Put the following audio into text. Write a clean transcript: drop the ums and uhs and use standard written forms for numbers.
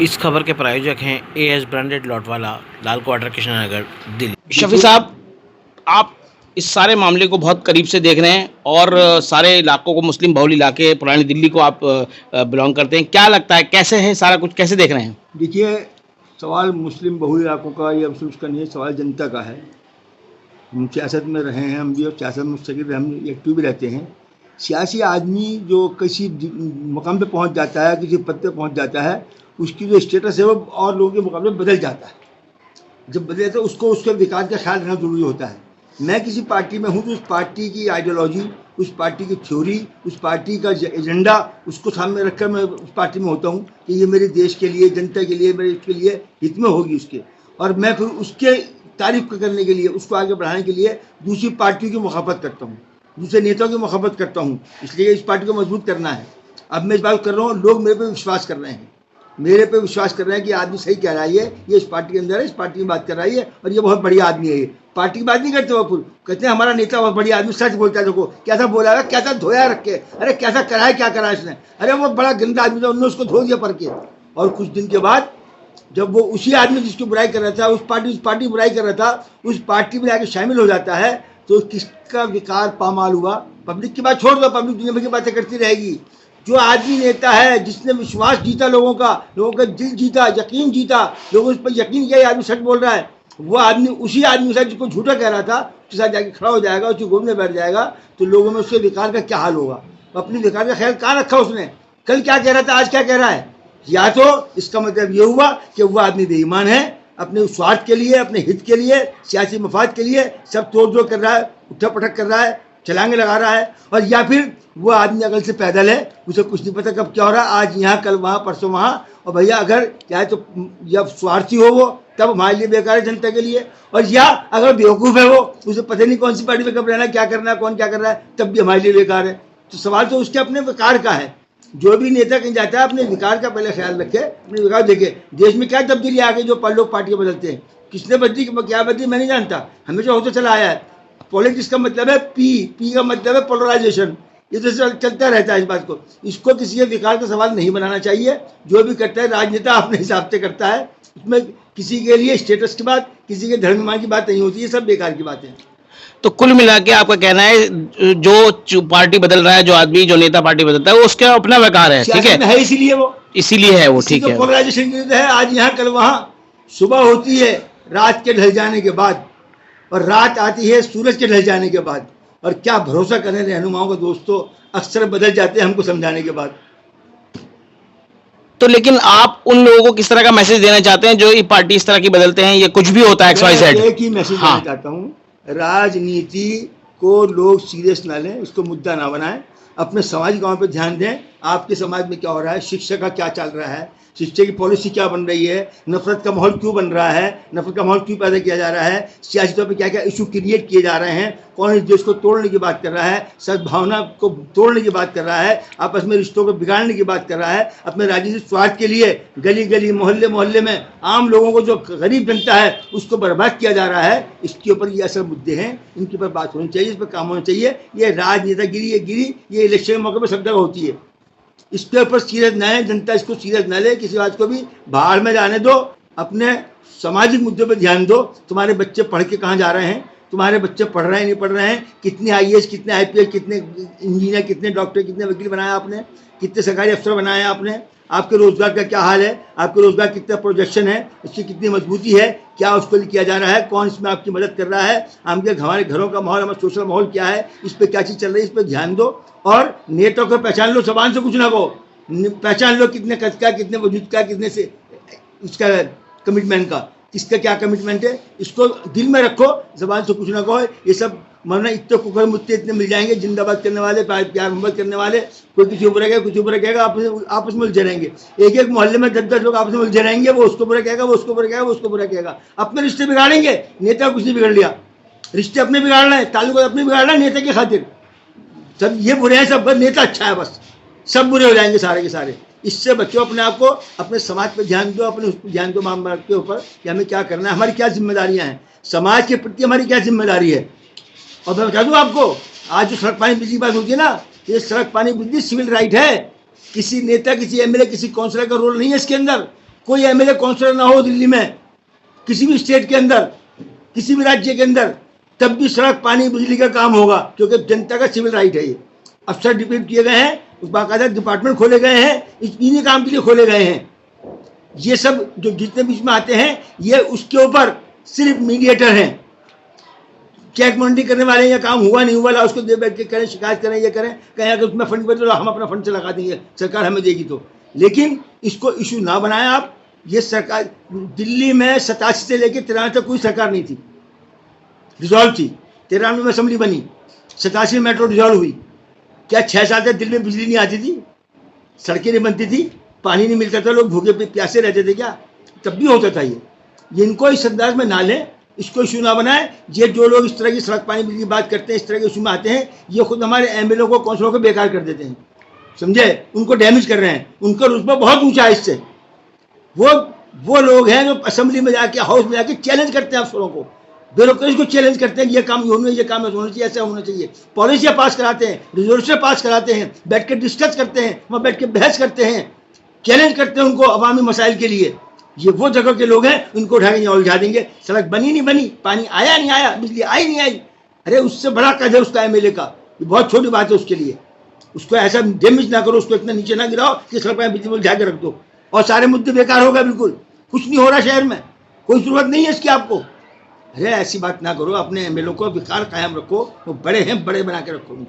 इस खबर के प्रायोजक हैं एएस ब्रांडेड लॉटवाला, लाल क्वार्टर, कृष्णनगर, दिल्ली। शफी साहब, आप इस सारे मामले को बहुत करीब से देख रहे हैं और सारे इलाकों को, मुस्लिम बहुल इलाके पुरानी दिल्ली को आप बिलोंग करते हैं। क्या लगता है, कैसे है सारा कुछ, कैसे देख रहे हैं? देखिए, सवाल मुस्लिम बहुल इलाकों का या मुस्लिम का नहीं है, सवाल जनता का है। हम सियासत में रहे हैं, हम भी, और सियासत में मुस्तकिल हम एक्टिव भी रहते हैं। सियासी आदमी जो किसी मकाम पे पहुंच जाता है, किसी पद पे पहुंच जाता है, उसकी जो स्टेटस है वो और लोगों के मुकाबले बदल जाता है। जब बदले तो उसको उसके विकास का ख्याल रखना जरूरी होता है। मैं किसी पार्टी में हूँ तो उस पार्टी की आइडियोलॉजी, उस पार्टी की थ्योरी, उस पार्टी का एजेंडा, उसको सामने रखकर मैं उस पार्टी में होता हूँ कि ये मेरे देश के लिए, जनता के लिए, मेरे इसके लिए हित में होगी उसके, और मैं फिर उसके तारीफ करने के लिए, उसको आगे बढ़ाने के लिए दूसरी पार्टियों की मुखाबत करता हूँ, दूसरे नेताओं की मुखाबत करता हूँ। इसलिए इस पार्टी को मजबूत करना है। अब मैं इस बात कर रहा हूँ, लोग मेरे पे विश्वास कर रहे हैं, मेरे पे विश्वास कर रहे हैं कि आदमी सही कह रहा है, ये इस पार्टी के अंदर है, इस पार्टी की बात कर रहा है और ये बहुत बढ़िया आदमी है। ये पार्टी की बात नहीं करते, वो कहते हैं हमारा नेता बहुत बढ़िया आदमी, सच बोलता है। देखो कैसा बोला है, कैसा धोया रख के, अरे कैसा करा है, क्या करा है इसने, अरे वो बड़ा गंदा आदमी था, उन्होंने उसको धो दिया पर के। और कुछ दिन के बाद जब वो उसी आदमी जिसकी बुराई कर रहा था, उस पार्टी बुराई कर रहा था, उस पार्टी में जाके शामिल हो जाता है, तो किसका विकार पामाल हुआ। पब्लिक की बात छोड़ दो, पब्लिक दुनिया भर की बातें करती रहेगी। जो आदमी नेता है, जिसने विश्वास जीता लोगों का दिल जीता, यकीन जीता, लोगों उस पर यकीन किया, आदमी सच बोल रहा है, वो आदमी उसी आदमी के साथ जिसको झूठा कह रहा था, उसके साथ जाके खड़ा हो जाएगा, उसकी गोद में बैठ जाएगा, तो लोगों में उसके विकार का क्या हाल होगा। अपने विकार का ख्याल कहाँ रखा उसने, कल क्या कह रहा था, आज क्या कह रहा है। या तो इसका मतलब ये हुआ कि वो आदमी बेईमान है, अपने स्वार्थ के लिए, अपने हित के लिए, सियासी मफाद के लिए सब तोड़ जोड़ कर रहा है, उठक पटक कर रहा है, छलांगे लगा रहा है। और या फिर वो आदमी अकल से पैदल है, उसे कुछ नहीं पता कब क्या हो रहा है, आज यहाँ कल वहाँ परसों वहाँ। और भैया अगर चाहे तो जब स्वार्थी हो वो, तब हमारे लिए बेकार है, जनता के लिए। और या अगर बेवकूफ़ है वो, उसे पता नहीं कौन सी पार्टी में कब रहना, क्या करना है, कौन क्या कर रहा है, तब भी हमारे लिए बेकार है। तो सवाल तो उसके अपने विकार का है। जो भी नेता कहीं जाता है, अपने विकार का पहले ख्याल रखे, अपने विकार देखे। देश में क्या तब्दीली आ गई जो लोग पार्टियां बदलते हैं, किसने बदली, क्या बदली, मैं नहीं जानता, हमेशा होता चला आया है। पॉलिटिक्स का मतलब है पी का मतलब है पोलराइजेशन। ये तो चलता रहता है इस बात को। इसको किसी के विकार का सवाल नहीं बनाना चाहिए। जो भी करता है राजनेता अपने हिसाब से करता है, उसमें किसी के लिए स्टेटस की बात, किसी के धर्म की बात नहीं होती, ये सब बेकार की बातें हैं। तो कुल मिला के आपका कहना है, जो पार्टी बदल रहा है, जो आदमी, जो नेता पार्टी बदलता है, वो उसका अपना विकार है, ठीक है, इसीलिए है वो, ठीक है। पोलराइजेशन है, आज यहाँ कल वहाँ। सुबह होती है रात के ढल जाने के बाद, और रात आती है सूरज के ढल जाने के बाद। और क्या भरोसा करें रहनुमाओं का, दोस्तों अक्सर बदल जाते हैं हमको समझाने के बाद। तो लेकिन आप उन लोगों को किस तरह का मैसेज देना चाहते हैं जो ये पार्टी इस तरह की बदलते हैं, ये कुछ भी होता है XYZ? एक ही मैसेज देना चाहता हूँ, राजनीति को लोग सीरियस ना लें, इसको मुद्दा ना बनाएं, अपने सामाजिक कामों पर ध्यान दें। आपके समाज में क्या हो रहा है, शिक्षा का क्या चल रहा है, शिक्षा की पॉलिसी क्या बन रही है, नफरत का माहौल क्यों बन रहा है, नफरत का माहौल क्यों पैदा किया जा रहा है, सियासी तौर पर क्या क्या इशू क्रिएट किए जा रहे हैं, कौन इस देश को तोड़ने की बात कर रहा है, सद्भावना को तोड़ने की बात कर रहा है, आपस में रिश्तों को बिगाड़ने की बात कर रहा है, अपने राजनीतिक स्वार्थ के लिए गली गली, मोहल्ले मोहल्ले में आम लोगों को, जो गरीब जनता है, उसको बर्बाद किया जा रहा है। इसके ऊपर ये असल मुद्दे हैं, इनके ऊपर बात होनी चाहिए, इस पर काम होना चाहिए। ये राजनेतागिरी ये इलेक्शन के मौके पर सब जगह होती है। इसके ऊपर सीरियस न है, जनता इसको सीरियस न ले, किसी बात को भी बाहर में जाने दो, अपने सामाजिक मुद्दों पर ध्यान दो। तुम्हारे बच्चे पढ़ के कहाँ जा रहे हैं, तुम्हारे बच्चे पढ़ रहे हैं नहीं पढ़ रहे हैं, कितने IAS, कितने IPS, कितने इंजीनियर, कितने डॉक्टर, कितने वकील बनाया आपने, कितने सरकारी अफसर बनाए आपने, आपके रोजगार का क्या हाल है, आपके रोजगार कितना प्रोजेक्शन है, इसकी कितनी मजबूती है, क्या उसको किया जा रहा है, कौन इसमें आपकी मदद कर रहा है, हमारे घरों का माहौल, हमारा सोशल माहौल क्या है, इस पर क्या चीज़ चल रही है, इस पर ध्यान दो। और नेताओं को पहचान लो, जबान से कुछ ना कहो, पहचान लो कितने कद का, कितने वजूद का, कितने से उसका कमिटमेंट का, किसका क्या कमिटमेंट है, इसको दिल में रखो, जबान से कुछ ना कहो। ये सब मरना, इतने कुकर मुत्ते इतने मिल जाएंगे, जिंदाबाद करने वाले, प्यार मोहब्बत करने वाले, कोई किसी ऊपर रहेगा, कुछ ऊपर कहेगा, आपस में उलझे रहेंगे। एक मोहल्ले में 10 लोग आपस में उलझे रहेंगे, वो उसको बुरा कहेगा, वो उसको बुरा कहेगा, वो उसको बुरा कहेगा, अपने रिश्ते बिगाड़ेंगे। नेता कुछ नहीं बिगड़ लिया, रिश्ते अपने बिगाड़ रहे हैं, ताल्लुक अपने बिगाड़ रहे हैं नेता की खातिर। सब ये बुरे हैं, सब नेता अच्छा है, बस सब बुरे हो जाएंगे सारे के सारे। इससे बच्चों अपने आप को, अपने समाज पर ध्यान दो, अपने उस पर ध्यान दो, माँ बाप के ऊपर कि हमें क्या करना है, हमारी क्या जिम्मेदारियां हैं, समाज के प्रति हमारी क्या जिम्मेदारी है। और मैं बता दूं आपको, आज जो सड़क पानी बिजली की बात होती है ना, ये सड़क पानी बिजली सिविल राइट है, किसी नेता, किसी MLA, किसी काउंसिलर का रोल नहीं है इसके अंदर। कोई एमएलए काउंसलर ना हो दिल्ली में, किसी भी स्टेट के अंदर, किसी भी राज्य के अंदर, तब भी सड़क, पानी, बिजली का काम होगा, क्योंकि जनता का सिविल राइट है। ये अफसर डिप्यूट किए गए हैं, बाकायदा डिपार्टमेंट खोले गए हैं, इन्हीं काम के लिए खोले गए हैं। ये सब जो जितने बीच में आते हैं, ये उसके ऊपर सिर्फ मीडिएटर हैं। चेक मॉनिटरिंग करने वाले, या काम हुआ नहीं हुआ, उसको दे बैठ के करें, शिकायत करें, ये करें, कहें अगर उसमें फंड बचे तो हम अपना फंड से लगा देंगे, सरकार हमें देगी तो। लेकिन इसको इशू ना बनाएं आप। ये सरकार, दिल्ली में 87 से लेकर 93 तक कोई सरकार नहीं थी, डिजॉल्व थी। 93 में असेंबली बनी, 87 में मेट्रो डिजॉल्व हुई। क्या 6 साल तक दिल्ली में बिजली नहीं आती थी, सड़कें नहीं बनती थी, पानी नहीं मिलता था, लोग भूखे प्यासे रहते थे क्या? तब भी होता था। ये इनको इस अंदाज में ना लें, इसको इशू ना बनाए। ये जो लोग इस तरह की सड़क, पानी, बिजली की बात करते हैं, इस तरह के इशू में आते हैं, ये खुद हमारे एमएलए को, काउंसिलरों को बेकार कर देते हैं, समझे? उनको डैमेज कर रहे हैं, उनका रुतबा बहुत ऊंचा है इससे। वो लोग हैं जो असेंबली में जाके, हाउस में जाके चैलेंज करते हैं अफसरों को, ब्यूरोक्रेसी को चैलेंज करते हैं कि ये काम होना, ये काम होना चाहिए, ऐसा होना चाहिए। पॉलिसियाँ पास कराते हैं, रिजोल्यूशन पास कराते हैं, बैठ के डिस्कस करते हैं, वहाँ बैठ के बहस करते हैं, चैलेंज करते हैं उनको अवामी मसाइल के लिए। ये वो जगह के लोग हैं, इनको उठा के यहाँ उलझा देंगे। सड़क बनी नहीं बनी, पानी आया नहीं आया, बिजली आई नहीं आई, अरे उससे बड़ा कद है उसका एमएलए का, ये बहुत छोटी बात है उसके लिए। उसको ऐसा डैमेज ना करो, उसको इतना नीचे ना गिराओ कि सड़क पर बिजली उलझा के रख दो और सारे मुद्दे बेकार होगा। बिल्कुल कुछ नहीं हो रहा शहर में, कोई जरूरत नहीं है इसकी आपको। अरे ऐसी बात ना करो, अपने एमएलए को विकार कायम रखो, वो बड़े हैं, बड़े बना के रखो।